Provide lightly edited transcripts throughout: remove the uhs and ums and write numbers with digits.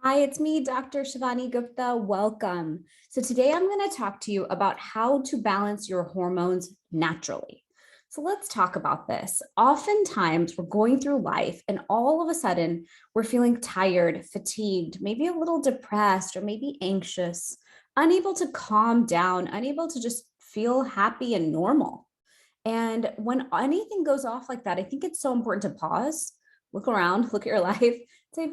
Hi, it's me, Dr. Shivani Gupta. Welcome. So today I'm going to talk to you about how to balance your hormones naturally. So let's talk about this. Oftentimes we're going through life and all of a sudden we're feeling tired, fatigued, maybe a little depressed or maybe anxious, unable to calm down, unable to just feel happy and normal. And when anything goes off like that, I think it's so important to pause, look around, look at your life, say,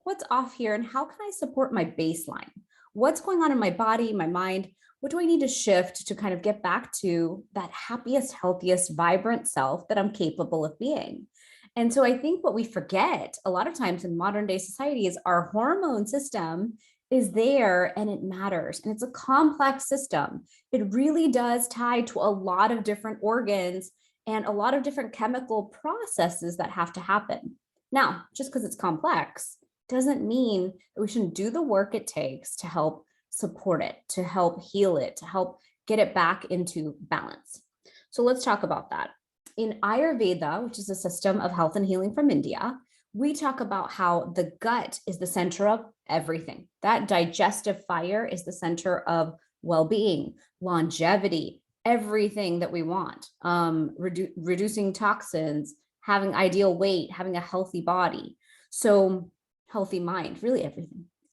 what's off here and how can I support my baseline? What's going on in my body, my mind? What do I need to shift to kind of get back to that happiest, healthiest, vibrant self that I'm capable of being? And so I think what we forget a lot of times in modern day society is our hormone system is there and it matters. And it's a complex system. It really does tie to a lot of different organs and a lot of different chemical processes that have to happen. Now, just because it's complex doesn't mean that we shouldn't do the work it takes to help support it, to help heal it, to help get it back into balance. So let's talk about that. In Ayurveda, which is a system of health and healing from India, we talk about how the gut is the center of everything. That digestive fire is the center of well-being, longevity, everything that we want, reducing toxins, having ideal weight, having a healthy body. So healthy mind, really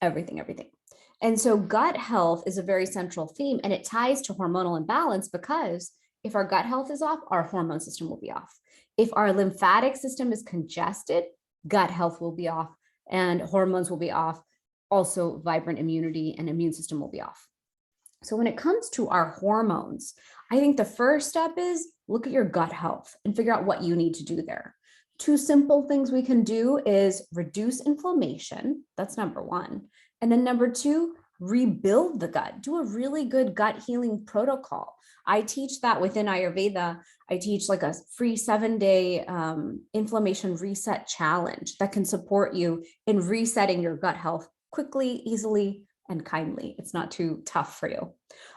everything. And so gut health is a very central theme, and it ties to hormonal imbalance because if our gut health is off, our hormone system will be off. If our lymphatic system is congested, gut health will be off and hormones will be off. Also, vibrant immunity and immune system will be off. So when it comes to our hormones, I think the first step is look at your gut health and figure out what you need to do there. Two simple things we can do is reduce inflammation. That's number one. And then number two, rebuild the gut. Do a really good gut healing protocol. I teach that within Ayurveda. I teach like a free 7-day inflammation reset challenge that can support you in resetting your gut health quickly, easily, and kindly. It's not too tough for you.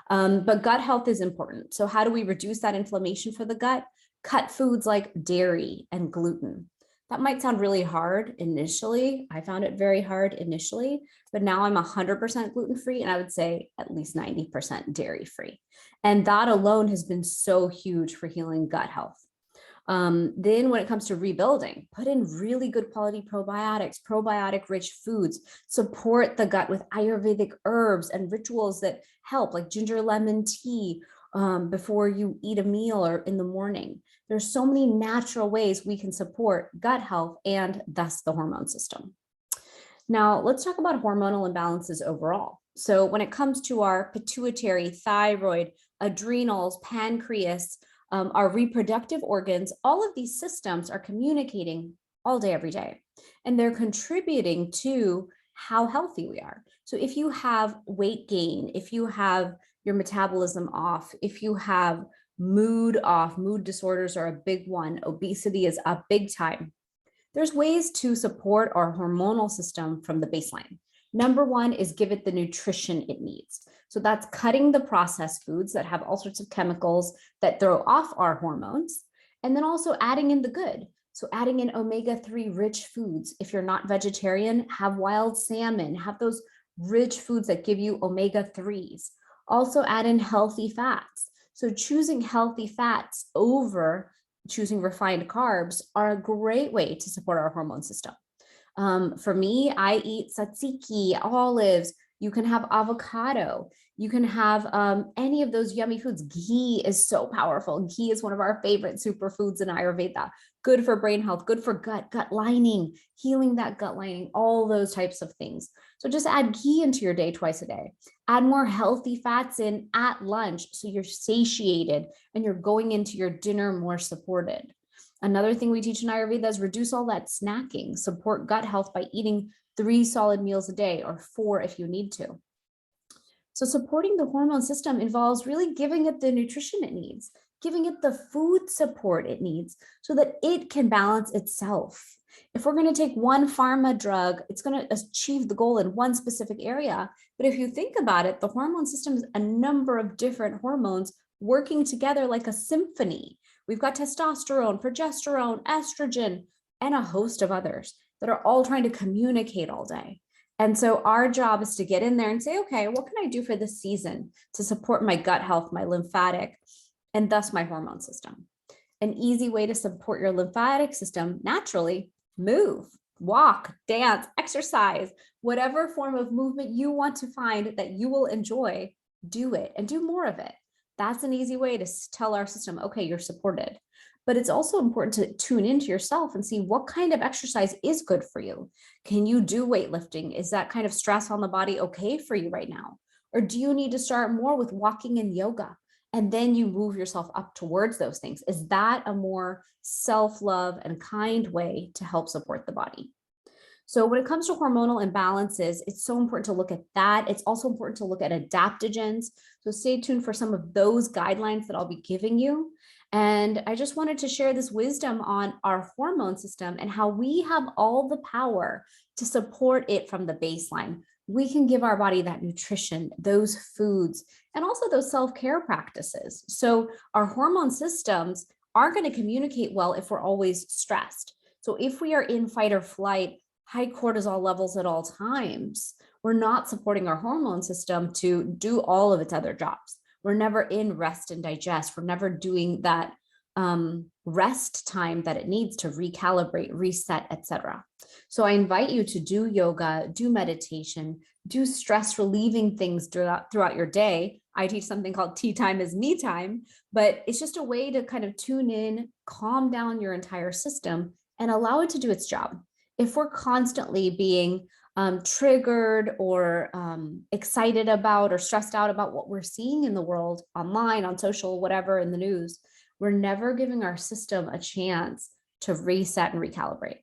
But gut health is important. So how do we reduce that inflammation for the gut? Cut foods like dairy and gluten. That might sound really hard initially. I found it very hard initially, but now I'm 100% gluten-free, and I would say at least 90% dairy-free. And that alone has been so huge for healing gut health. Then when it comes to rebuilding, put in really good quality probiotics, probiotic-rich foods, support the gut with Ayurvedic herbs and rituals that help, like ginger lemon tea, before you eat a meal or in the morning. There's so many natural ways we can support gut health and thus the hormone system. Now, let's talk about hormonal imbalances overall. So when it comes to our pituitary, thyroid, adrenals, pancreas, our reproductive organs, all of these systems are communicating all day, every day, and they're contributing to how healthy we are. So if you have weight gain, if you have your metabolism off, if you have mood off, mood disorders are a big one, obesity is up big time. There's ways to support our hormonal system from the baseline. Number one is give it the nutrition it needs. So that's cutting the processed foods that have all sorts of chemicals that throw off our hormones, and then also adding in the good. So adding in omega-3 rich foods. If you're not vegetarian, have wild salmon, have those rich foods that give you omega-3s. Also add in healthy fats. So choosing healthy fats over choosing refined carbs are a great way to support our hormone system. For me, I eat tzatziki, olives. You can have avocado. You can have any of those yummy foods. Ghee is so powerful. Ghee is one of our favorite superfoods in Ayurveda. Good for brain health, good for gut lining, healing that gut lining, all those types of things. So just add ghee into your day twice a day. Add more healthy fats in at lunch so you're satiated and you're going into your dinner more supported. Another thing we teach in Ayurveda is reduce all that snacking, support gut health by eating 3 solid meals a day or 4 if you need to. So supporting the hormone system involves really giving it the nutrition it needs, giving it the food support it needs so that it can balance itself. If we're going to take one pharma drug, it's going to achieve the goal in one specific area. But if you think about it, the hormone system is a number of different hormones working together like a symphony. We've got testosterone, progesterone, estrogen, and a host of others that are all trying to communicate all day. And so our job is to get in there and say, okay, what can I do for this season to support my gut health, my lymphatic, and thus my hormone system? An easy way to support your lymphatic system naturally: move, walk, dance, exercise, whatever form of movement you want to find that you will enjoy, do it and do more of it. That's an easy way to tell our system, okay, you're supported. But it's also important to tune into yourself and see what kind of exercise is good for you. Can you do weightlifting? Is that kind of stress on the body okay for you right now? Or do you need to start more with walking and yoga? And then you move yourself up towards those things. Is that a more self-love and kind way to help support the body? So when it comes to hormonal imbalances, it's so important to look at that. It's also important to look at adaptogens. So stay tuned for some of those guidelines that I'll be giving you. And I just wanted to share this wisdom on our hormone system and how we have all the power to support it from the baseline. We can give our body that nutrition, those foods, and also those self-care practices. So our hormone systems aren't going to communicate well if we're always stressed. So if we are in fight or flight, high cortisol levels at all times, we're not supporting our hormone system to do all of its other jobs. We're never in rest and digest. We're never doing that rest time that it needs to recalibrate, reset, etc. So I invite you to do yoga, do meditation, do stress relieving things throughout your day. I teach something called tea time is me time, but it's just a way to kind of tune in, calm down your entire system and allow it to do its job. If we're constantly being triggered or excited about or stressed out about what we're seeing in the world, online, on social, whatever, in the news, we're never giving our system a chance to reset and recalibrate.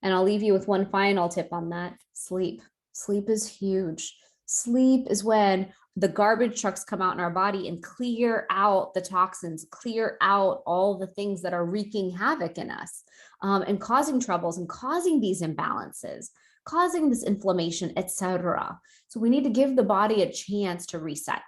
And I'll leave you with one final tip on that: sleep. Sleep is huge. Sleep is when the garbage trucks come out in our body and clear out the toxins, clear out all the things that are wreaking havoc in us and causing troubles and causing these imbalances, causing this inflammation, etc. So we need to give the body a chance to reset.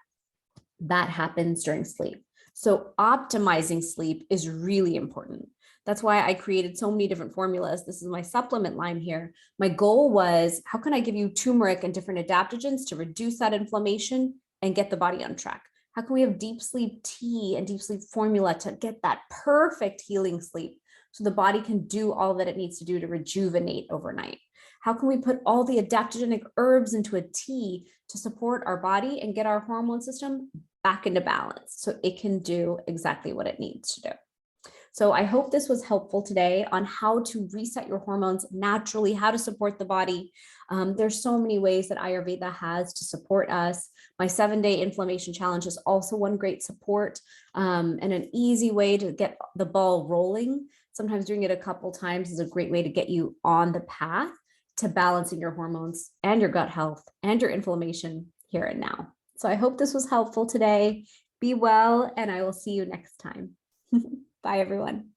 That happens during sleep. So optimizing sleep is really important. That's why I created so many different formulas. This is my supplement line here. My goal was, how can I give you turmeric and different adaptogens to reduce that inflammation and get the body on track? How can we have deep sleep tea and deep sleep formula to get that perfect healing sleep so the body can do all that it needs to do to rejuvenate overnight? How can we put all the adaptogenic herbs into a tea to support our body and get our hormone system back into balance so it can do exactly what it needs to do? So I hope this was helpful today on how to reset your hormones naturally, how to support the body. There's so many ways that Ayurveda has to support us. My 7-day inflammation challenge is also one great support and an easy way to get the ball rolling. Sometimes doing it a couple times is a great way to get you on the path to balancing your hormones and your gut health and your inflammation here and now. So I hope this was helpful today. Be well, and I will see you next time. Bye, everyone.